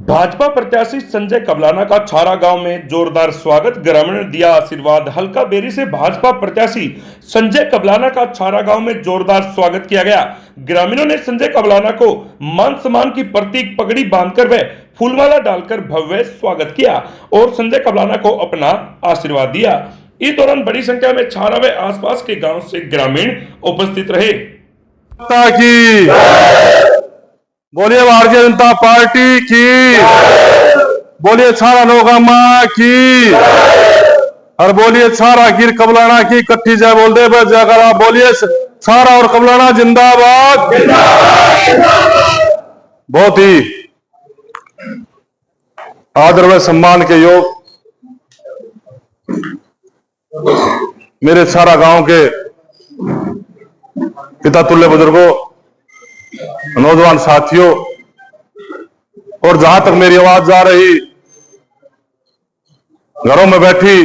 भाजपा प्रत्याशी संजय कबलाना का छारा गांव में जोरदार स्वागत, ग्रामीणों ने दिया आशीर्वाद। हल्का बेरी से भाजपा प्रत्याशी संजय कबलाना का छारा गांव में जोरदार स्वागत किया गया। ग्रामीणों ने संजय कबलाना को मान सम्मान की प्रतीक पगड़ी बांधकर व फूलमाला डालकर भव्य स्वागत किया और संजय कबलाना को अपना आशीर्वाद दिया। इस दौरान बड़ी संख्या में छारा व आसपास के गाँव से ग्रामीण उपस्थित रहे। बोलिए भारतीय जनता पार्टी की, बोलिए छारा लोगामा की, और बोलिए छारा गिर कबलाना की इकट्ठी जय बोल दे जयकारा। बोलिए छारा और कबलाना जिंदाबाद। बहुत ही आदर व सम्मान के योग मेरे छारा गांव के पिता तुल्य बुजुर्गों, नौजवान साथियों, और जहां तक मेरी आवाज जा रही, घरों में बैठी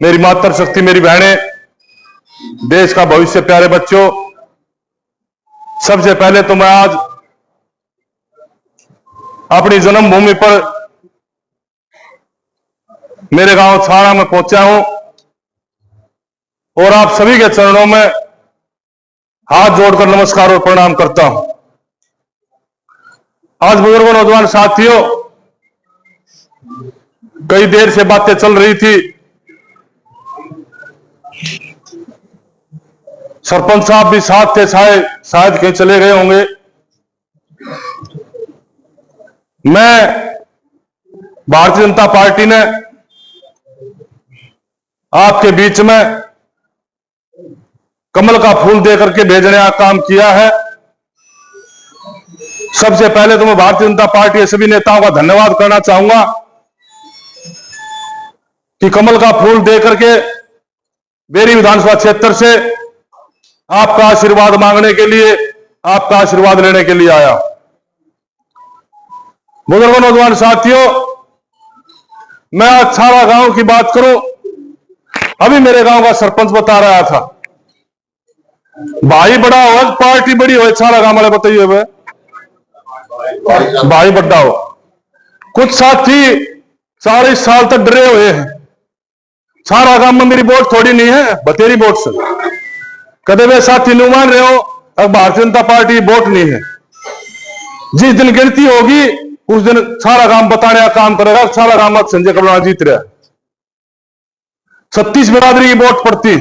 मेरी मातृ शक्ति, मेरी बहनें, देश का भविष्य, प्यारे बच्चों, सबसे पहले तो मैं आज अपनी जन्मभूमि पर मेरे गांव छारा में पहुंचा हूं और आप सभी के चरणों में हाथ जोड़कर नमस्कार और प्रणाम करता हूं। आज बुजुर्गों, नौजवान साथियों, कई देर से बातें चल रही थी। सरपंच साहब भी साथ थे, शायद कहीं चले गए होंगे। मैं, भारतीय जनता पार्टी ने आपके बीच में कमल का फूल देकर के भेजने का काम किया है। सबसे पहले तो मैं भारतीय जनता पार्टी के सभी नेताओं का धन्यवाद करना चाहूंगा कि कमल का फूल देकर के बेरी विधानसभा क्षेत्र से आपका आशीर्वाद मांगने के लिए, आपका आशीर्वाद लेने के लिए आया। बुजुर्गों, नौजवान साथियों, मैं आज छारा गांव की बात करूं। अभी मेरे गांव का सरपंच बता रहा था, भाई बड़ा हो, पार्टी बड़ी हो, छारा गांव वाले बताइए भाई बड़ा हो। कुछ साथी 40 साल तक डरे हुए हैं। छारा गांव में मेरी वोट थोड़ी नहीं है, बतेरी वोट से कदे वे साथी नहीं मान रहे हो। अब भारतीय जनता पार्टी वोट नहीं है। जिस दिन गिनती होगी उस दिन छारा गांव बताने का काम करेगा। छारा गांव में संजय कबलाना जीत रहा है। 36 बिरादरी की वोट पड़ती,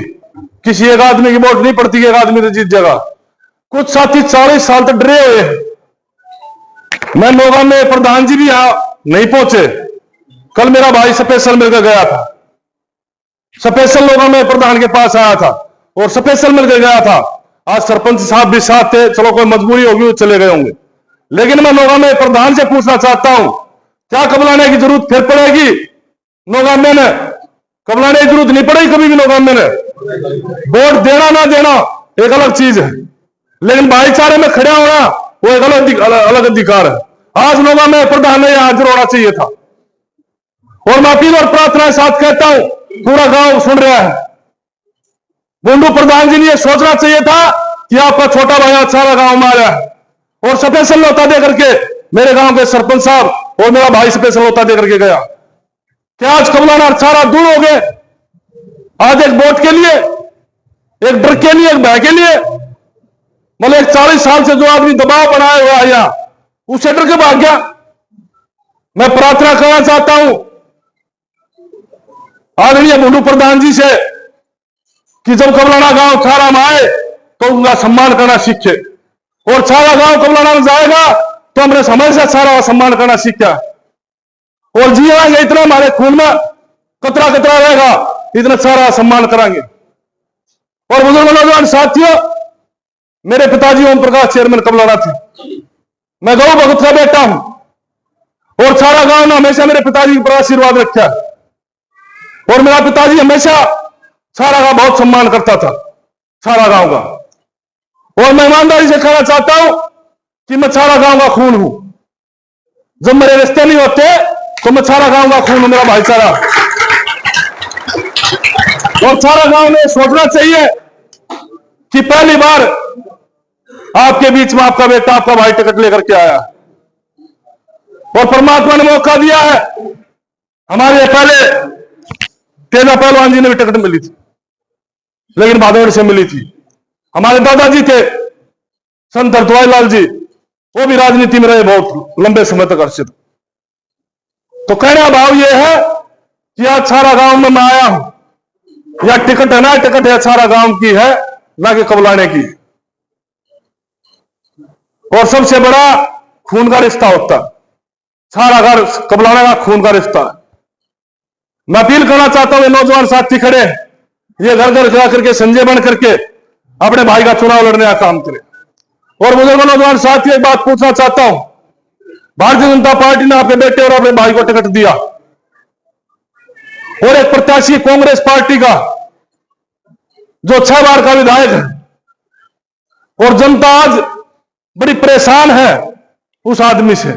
किसी एक आदमी की वोट नहीं पड़ती, एक आदमी तो जीत जाएगा। कुछ साथी 40 साल तक डरे हुए हैं। मैं लोगों में प्रधान जी भी यहां नहीं पहुंचे। कल मेरा भाई स्पेशल मिलकर गया था, स्पेशल लोगों में प्रधान के पास आया था और स्पेशल मिलकर गया था। आज सरपंच साहब भी साथ थे, चलो कोई मजबूरी होगी वो चले गए होंगे। लेकिन मैं लोगों में प्रधान से पूछना चाहता हूं, क्या कबलाने की जरूरत फिर पड़ेगी? नौगामे ने कबलाने की जरूरत नहीं पड़ेगी कभी भी। नौगामे ने वोट देना ना देना एक अलग चीज है, लेकिन भाईचारे में खड़ा होना वो एक अलग अधिकार है। आज लोगों में प्रधान ने हाजिर होना चाहिए था। और मैं अपील और प्रार्थना के साथ कहता हूं, पूरा गांव सुन रहा है, बुंडू प्रधान जी ने यह सोचना चाहिए था कि आपका छोटा भाई छारा गांव में आया है और स्पेशल न्योता दे करके मेरे गांव के सरपंच साहब और मेरा भाई स्पेशल न्योता दे करके गया। क्या आज कबलाना और छारा दूर हो गए? आज एक वोट के लिए, एक डर के लिए, एक भय के लिए, मतलब 40 साल से जो आदमी दबाव बनाया हुआ है यहां, उससे डर के भाग गया। मैं प्रार्थना करना चाहता हूं आदरणीय बुंडू प्रधान जी से कि जब कबलाना गांव छारा में आए तो उनका सम्मान करना सीखे, और छारा गांव कबलाना में जाएगा तो हमने हमेशा छारा का सम्मान करना सीखा। और जिएंगे इतना हमारे खून में कतरा कतरा रहेगा, इतना सारा सम्मान कराएंगे। और बुजुर्ग, नौजवान साथियों, मेरे पिताजी ओम प्रकाश चेयरमैन कबलाना थे। मैं गौ भगत का बेटा हूं और छारा गांव ने हमेशा मेरे पिताजी पर आशीर्वाद रखा और मेरा पिताजी हमेशा छारा का बहुत सम्मान करता था, छारा गांव का। और मैं ईमानदारी से कहना चाहता हूं कि मैं छारा गांव का खून हूं। जब मेरे रिश्ते नहीं होते तो मैं छारा गांव का खून हूं, मेरा भाईचारा। और छारा गांव ने सोचना चाहिए कि पहली बार आपके बीच में आपका बेटा, आपका भाई टिकट लेकर के आया। और परमात्मा ने मौका दिया है। हमारे पहले तेजा पहलवान जी ने भी टिकट मिली थी, लेकिन भादौड़ से मिली थी। हमारे दादाजी थे संत हरद्वाई लाल जी, वो भी राजनीति में रहे बहुत लंबे समय तक अर्चित। तो कहना भाव ये है कि आज छारा गांव में मैं आया हूं, या टिकट है ना, टिकट है छारा गांव की है, ना कि कबलाने की। और सबसे बड़ा खून का रिश्ता होता है, छारा घर कबलाने का खून का रिश्ता है। मैं अपील करना चाहता हूं, ये नौजवान साथी खड़े, ये घर घर जा करके संजय बन करके अपने भाई का चुनाव लड़ने का काम करें। और बुजुर्ग नौजवान साथी, एक बात पूछना चाहता हूं, भारतीय जनता पार्टी ने अपने बेटे और अपने भाई को टिकट दिया, और एक प्रत्याशी कांग्रेस पार्टी का जो 6 बार का विधायक है, और जनता आज बड़ी परेशान है उस आदमी से।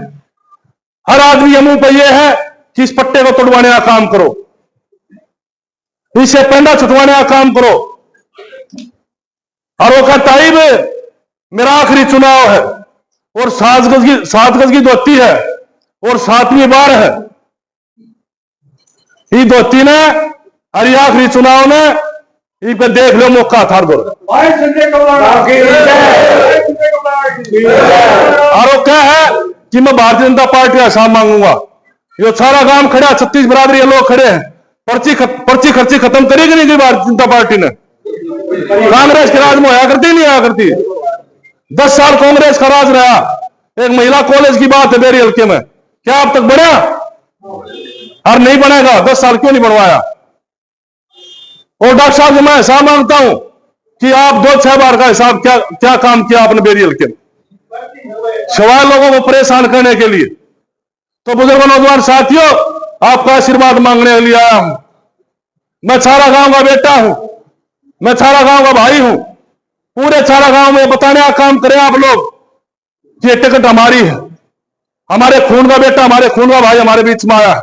हर आदमी के मुंह पे यह है कि इस पट्टे को तोड़वाने का काम करो, इसे पेंडा छुटवाने का काम करो। और वो कहता है मेरा आखिरी चुनाव है, और 7 गज की धोती है, और 7वीं बार है ये धोती ने, और ये आखिरी चुनाव में ये पे देख लो मौका था। और क्या है कि मैं भारतीय जनता पार्टी का हिसाब मांगूंगा। ये सारा गांव खड़ा, 36 बरादरी के लोग खड़े हैं, पर्ची खर्ची खत्म करेगी नहीं भारतीय जनता पार्टी ने। कांग्रेस के राज में आया करती नहीं आया करती। 10 साल कांग्रेस का राज रहा। एक महिला कॉलेज की बात है बेरी हल्के में, क्या अब तक बना? और नहीं बनेगा। 10 साल क्यों नहीं बनवाया? और डॉक्टर साहब से मैं हिसाब मांगता हूं कि आप 2-6 बार का हिसाब क्या काम किया आपने बेरी हल्के में, सवाल लोगों को परेशान करने के लिए। तो बुजुर्ग नौजवान साथियों, आपका आशीर्वाद मांगने के लिए आया हूं। मैं छारा गांव का बेटा हूं, मैं छारा गांव का भाई हूं। पूरे छारा गांव में बताने का काम करें आप लोग कि ये टिकट हमारी है, हमारे खून का बेटा, हमारे खून का भाई हमारे बीच में आया।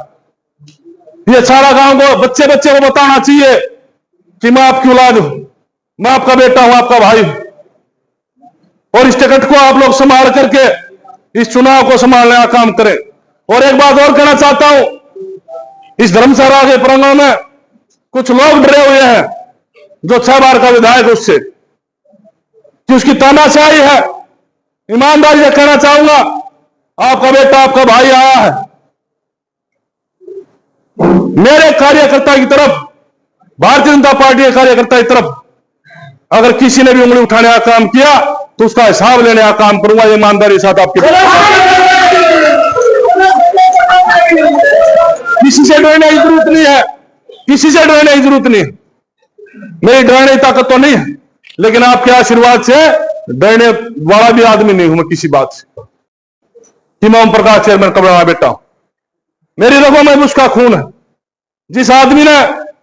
ये छारा गांव को, बच्चे को बताना चाहिए कि मैं आपकी औलाद हूं, मैं आपका बेटा हूं, आपका भाई हूं। और इस टिकट को आप लोग संभाल करके इस चुनाव को संभालने का काम करें। और एक बात और कहना चाहता हूं, इस धर्मशाला के प्रांगण में कुछ लोग डरे हुए हैं जो 6 बार का विधायक उससे, कि उसकी तानाशाही है। ईमानदारी से कहना चाहूंगा, आपका बेटा, आपका भाई आया है। मेरे कार्यकर्ता की तरफ, भारतीय जनता पार्टी के कार्यकर्ता की तरफ अगर किसी ने भी उंगली उठाने का काम किया तो उसका हिसाब लेने का काम करूंगा। ईमानदारी के साथ आपके किसी से डरने की जरूरत नहीं है, किसी से डरने की जरूरत नहीं। मेरी डरने की ताकत तो नहीं है, लेकिन आपके आशीर्वाद से डरने वाला भी आदमी नहीं हूं मैं किसी बात से, कि मैं ओम प्रकाश चेयरमैन कबलाना बेटा हूं। मेरी रगों में उसका खून है। जिस आदमी ने,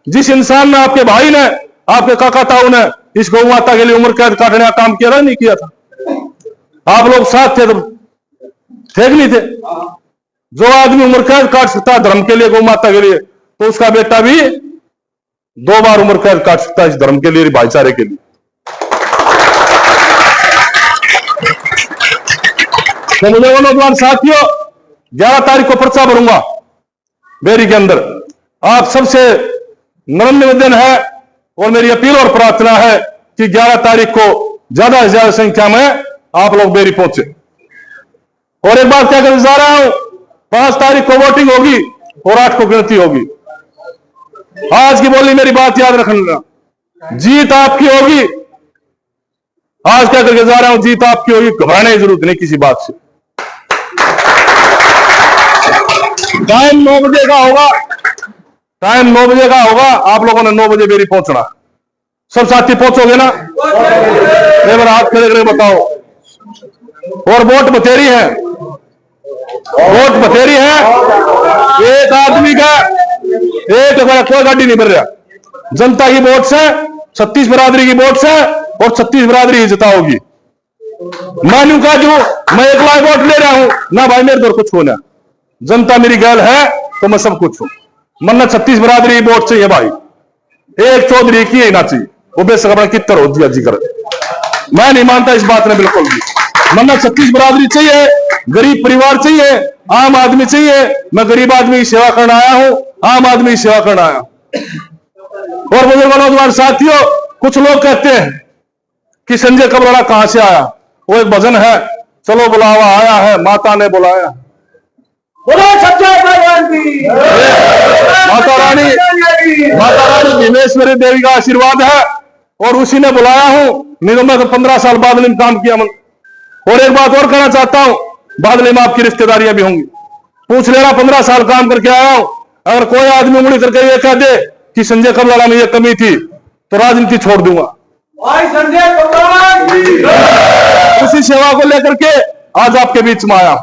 जिस इंसान ने, आपके भाई ने, आपके काका ताऊ ने इस गौ माता के लिए उम्र कैद काटने का काम किया नहीं किया था? आप लोग साथ थे, तो थे नहीं थे? जो आदमी उम्र कैद काट सकता है धर्म के लिए, गौ माता के लिए, तो उसका बेटा भी 2 बार उम्र कैद काट सकता है इस धर्म के लिए, भाईचारे के लिए। तो मुझे नौजवान साथियों, 11 तारीख को पर्चा भरूंगा बेरी के अंदर। आप सबसे नम्र निवेदन है और मेरी अपील और प्रार्थना है कि 11 तारीख को ज्यादा से ज्यादा संख्या में आप लोग बेरी पहुंचे। और एक बात क्या करने जा रहा हूं, 5 तारीख को वोटिंग होगी और 8 को गिनती होगी। आज की बोली मेरी बात याद रखना, जीत आपकी होगी। आज क्या करके जा रहा हूं, जीत आपकी होगी, घबराने की जरूरत नहीं किसी बात से। टाइम 9 बजे का होगा, टाइम 9 बजे का होगा। आप लोगों ने 9 बजे बेरी पहुंचना। सब साथी पहुंचोगे ना? एक बार हाथ खड़े करके बताओ। और वोट बतेरी है, वोट बतेरी है। एक आदमी का एक कोई गाड़ी नहीं बन रहा। जनता की वोट से, 36 बरादरी की वोट से, और 36 बरादरी ही जिताओगी। मानू का जो मैं 1 लाख वोट ले रहा हूं ना भाई, मेरे दर कुछ होना। जनता मेरी गैल है तो मैं सब कुछ हूं। मन्ना 36 बरादरी वोट चाहिए भाई, एक चौधरी की ही ना चाहिए। वो बेशक अपना कितर हो दिया जिक्र, मैं नहीं मानता इस बात में बिल्कुल भी। मन्ना 36 बरादरी चाहिए, गरीब परिवार चाहिए, आम आदमी चाहिए। मैं गरीब आदमी की सेवा करने आया हूं, आम आदमी की सेवा करने आया हूं। और बुजुर्ग नौजवान साथियों, कुछ लोग कहते हैं कि संजय कबलाना कहां से आया। वो एक भजन है, चलो बुलावा आया है, माता ने बुलाया। बोलो सच्चे भगवान की माता रानी भीमेश्वरी देवी का आशीर्वाद है और उसी ने बुलाया हूं। नहीं तो मैं तो 15 साल बादली में काम किया। और एक बात और कहना चाहता हूं, बादली में आपकी रिश्तेदारियां भी होंगी, पूछ लेना। 15 साल काम करके आया हूं। अगर कोई आदमी उंगली करके ये कह दे कि संजय कबलाना में ये कमी थी तो राजनीति छोड़ दूंगा। भाई संजय कबलाना की उसी सेवा को लेकर के आज आपके बीच में आया।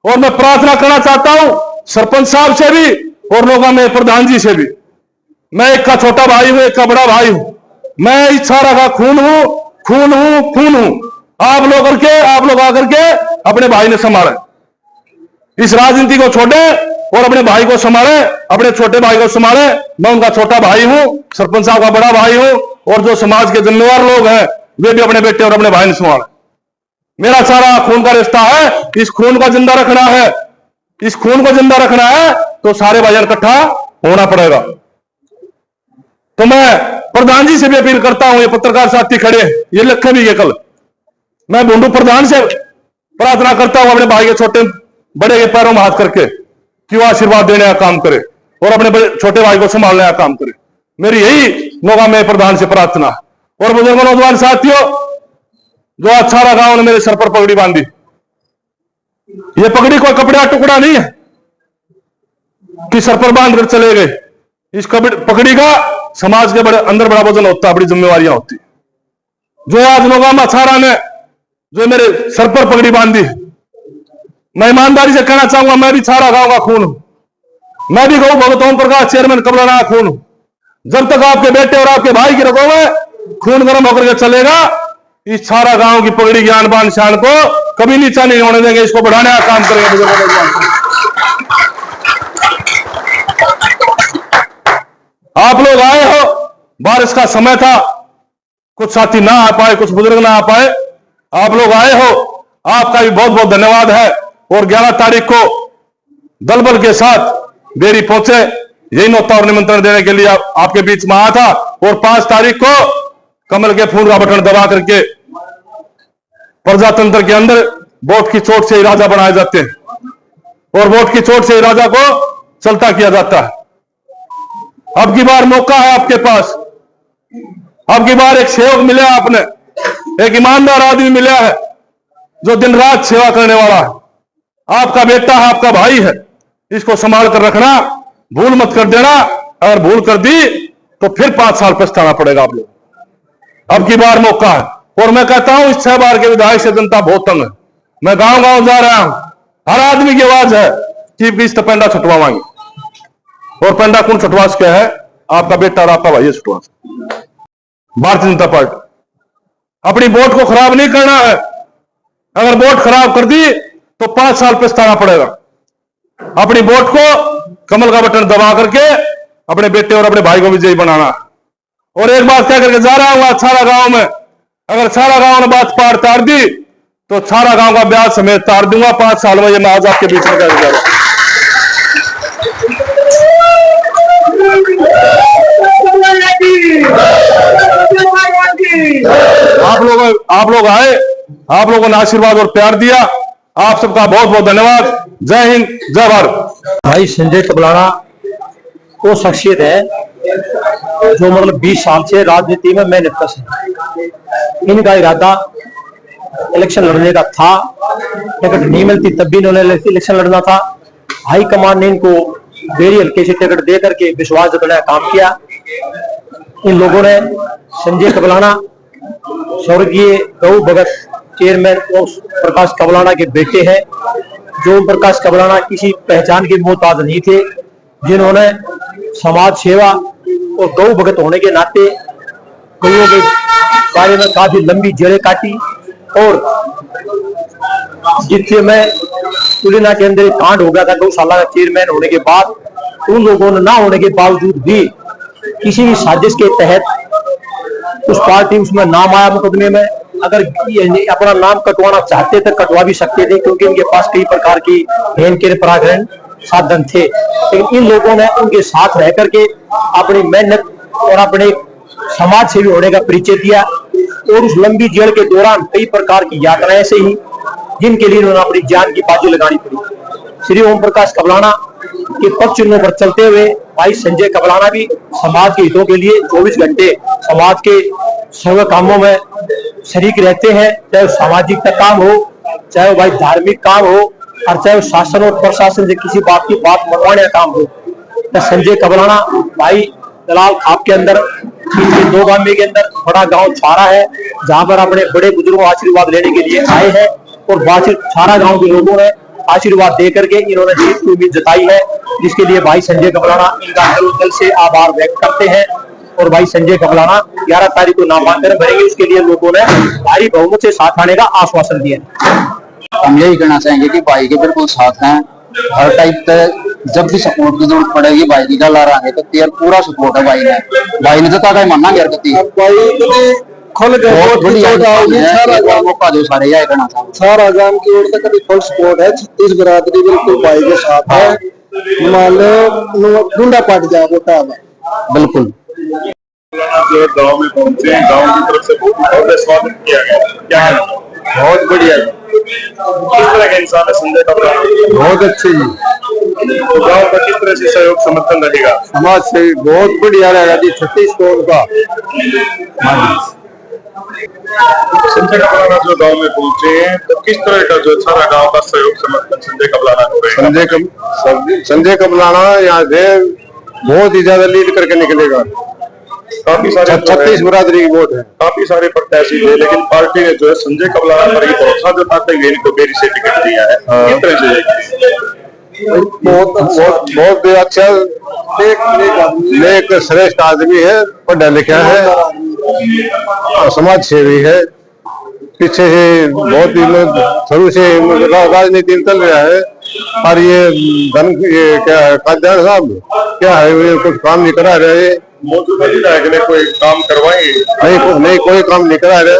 और मैं प्रार्थना करना चाहता हूं सरपंच साहब से भी और लोगों में प्रधान जी से भी। मैं एक का छोटा भाई हूं, एक का बड़ा भाई हूं। मैं इस सारा का खून हूं। आप लोग आकर के अपने भाई ने संभाले, इस राजनीति को छोड़े और अपने भाई को संभाले, अपने छोटे भाई को संभाले। मैं उनका छोटा भाई हूं, सरपंच साहब का बड़ा भाई हूं। और जो समाज के जिम्मेवार लोग हैं वे भी अपने बेटे और अपने भाई ने संभाले। मेरा सारा खून का रिश्ता है, इस खून को जिंदा रखना है। इस खून को जिंदा रखना है तो सारे भाईजान इकट्ठा होना पड़ेगा। तो मैं प्रधान जी से भी अपील करता हूं, ये पत्रकार साथी खड़े, ये लिखे भी ये कल, मैं बुंडू प्रधान से प्रार्थना करता हूं अपने भाई के छोटे बड़े के पैरों में हाथ करके कि वो आशीर्वाद देने का काम करे और अपने छोटे भाई को संभालने का काम करे। मेरी यही नोगा में प्रधान से प्रार्थना। और बुजुर्ग नौजवान साथियों, जो आज सारा गांव ने मेरे सर पर पगड़ी बांधी, ये पगड़ी कोई कपड़े का टुकड़ा नहीं है कि सर पर बांध कर चले गए। इस पगड़ी का समाज के बड़े अंदर बड़ा वजन होता है, बड़ी जिम्मेवारियां होती। जो आज नोगा में अछारा ने जो मेरे सर पर पगड़ी बांधी, मैं ईमानदारी से कहना चाहूंगा, मैं भी सारा गांव का खून हूं। मैं भी गौ भगत ओम प्रकाश चेयरमैन कबलाना का खून हूं। जब तक आपके बेटे और आपके भाई की रगों में खून गर्म होकर के चलेगा, इस सारा गांव की पगड़ी ज्ञान बान शान को कभी नीचा नहीं होने देंगे। इसको बढ़ाने का काम करेंगे। आप लोग आए हो, बारिश का समय था, कुछ साथी ना आ पाए, कुछ बुजुर्ग ना आ पाए, आप लोग आए हो, आपका भी बहुत बहुत धन्यवाद है। और 11 तारीख को दल बल के साथ बेरी पहुंचे, यही न्योता और निमंत्रण देने के लिए आपके बीच में आया था। और 5 तारीख को कमल के फूल का बटन दबा करके प्रजातंत्र के अंदर वोट की चोट से ही राजा बनाए जाते हैं और वोट की चोट से ही राजा को चलता किया जाता है। अब की बार मौका है आपके पास। अब की बार एक सेवक मिला है, आपने एक ईमानदार आदमी मिला है जो दिन रात सेवा करने वाला है। आपका बेटा है, आपका भाई है, इसको संभाल कर रखना, भूल मत कर देना। अगर भूल कर दी तो फिर 5 साल पछताना पड़ेगा आप लोग। अब की बार मौका है। और मैं कहता हूं, इस 6 बार के विधायक से जनता बहुत तंग है। मैं गांव गांव जा रहा हूं, हर आदमी की आवाज है चीफ मिनिस्टर पेंडा छुटवाएंगे। और पेंडा कौन छुटवा सके है? आपका बेटा और आपका भाई छुटवा सके। भारतीय जनता पार्टी अपनी वोट को खराब नहीं करना है। अगर वोट खराब कर दी तो 5 साल पछताना पड़ेगा। अपनी वोट को कमल का बटन दबा करके अपने बेटे और अपने भाई को विजयी बनाना। और एक बात कह करके जा रहा हूं, सारा गांव में, अगर सारा गांव ने बात पार तार दी तो सारा गांव का ब्याज समेत तार दूंगा 5 साल में। ये मैं आज आपके बीच में कह जा रहा हूं। आप लोग आए, आप लोगों ने आशीर्वाद और प्यार दिया, आप सबका बहुत बहुत धन्यवाद। जय हिंद, जय भारत। भाई संजय कबलाना वो शख्सियत है जो मतलब 20 साल से राजनीति में मेहनत कर सकते। इनका इरादा इलेक्शन लड़ने का था, टिकट नहीं मिलती तब भी इन्होंने इलेक्शन लड़ना था। हाईकमान ने इनको बेरी हल्के से टिकट दे करके विश्वास जताने का काम किया। इन लोगों ने संजय कबलाना स्वर्गीय गौ भगत चेयरमैन ओम प्रकाश कबलाना के बेटे हैं, जो ओम प्रकाश कबलाना किसी पहचान के मोहताज नहीं थे, जिन्होंने समाज सेवा और गौ भगत होने के नाते गौओं के बारे में काफी लंबी जड़ें काटी। और जिससे मैं तुलना के अंदर कांड हो गया था गौशाला का चेयरमैन होने के बाद, उन लोगों ने ना होने के बावजूद भी किसी भी साजिश के तहत उस पार्टी उसमें नाम आया मुकदमे में अगर ये अपना नाम कटवाना चाहते थे कटवा भी सकते थे, क्योंकि इनके पास कई प्रकार की हेन के पराक्रम साधन थे। लेकिन इन लोगों ने उनके साथ रह करके अपनी मेहनत और अपने समाज सेवी होने का परिचय दिया, और उस लंबी जेल के दौरान कई प्रकार की यातनाएं से ही जिनके लिए उन्होंने अपनी जान की बाजी लगानी पड़ी। श्री ओम प्रकाश कबलाना के पद चिन्हों पर चलते हुए भाई संजय कबलाना भी समाज के हितों के लिए 24 घंटे समाज के सर्व कामों में शरीक रहते हैं, चाहे सामाजिक का काम हो, चाहे वो भाई धार्मिक काम हो, और चाहे शासन और प्रशासन से किसी बात की बात मनवाने का काम हो। तो संजय कबलाना भाई दलाल खाप के अंदर 2 गांव के अंदर बड़ा गांव छारा है, जहां पर अपने बड़े बुजुर्गों आशीर्वाद लेने के लिए आए हैं, और छारा गांव के लोगों ने आशीर्वाद दे करके इन्होंने जीत की उम्मीद जताई है, जिसके लिए भाई संजय कबलाना इनका दिल से आभार व्यक्त करते हैं। और भाई संजय कबलाना 11 तारीख को नामांकन भरेंगे, उसके लिए लोगों ने भारी बहुमत से साथ आने का आश्वासन दिया। हम यही कहना चाहेंगे कि भाई के बिल्कुल साथ हैं, हर टाइप का जब भी सपोर्ट की जरूरत पड़ेगी भाई की गल आ रहा है तो तेरा पूरा सपोर्ट है भाई ने तो ताका मानना यार कती खुल के बहुत बढ़िया मौका दो सारे यही कहना चाहूँ। सारा गांव की ओर से कभी फुल सपोर्ट है। 36 बरादरी बिल्कुल भाई के साथ है। मान लो ढूंढा पट जाए गोटा बिल्कुल जो गांव में पहुंचे, गांव की तरफ से बहुत स्वागत किया गया, क्या है? बहुत बढ़िया, किस तरह का इंसान है संजय कबलाना? बहुत अच्छे जी। तो गांव का किस तरह से सहयोग समर्थन रहेगा? समाज से बहुत बढ़िया रहेगा जी। 36 करोड़ का संजय कबलाना जो गांव में पहुंचे हैं, तो किस तरह का जो सारा गांव का सहयोग समर्थन संजय कबलाना को रहेगा? संजय कबलाना यहाँ से बहुत ही ज्यादा लीड करके निकलेगा। काफी सारे 36 बरादरी की वोट है। काफी सारे प्रत्याशी थे, लेकिन पार्टी ने जो है संजय कबलाना पर ही भरोसा जताते हुए इनको बेरी से टिकट दिया है। किस तरह से? बहुत अच्छा नेक श्रेष्ठ आदमी है, पढ़ा लिखा है, समाज सेवी है। पीछे से बहुत ही लोग शुरू से राजनीति में चल रहा है, और ये क्या है कल्याण साहब क्या है, ये कुछ काम नहीं करा रहे। मौजूदा विधायक ने कोई काम करवाए? नहीं कोई काम नहीं करा रहे।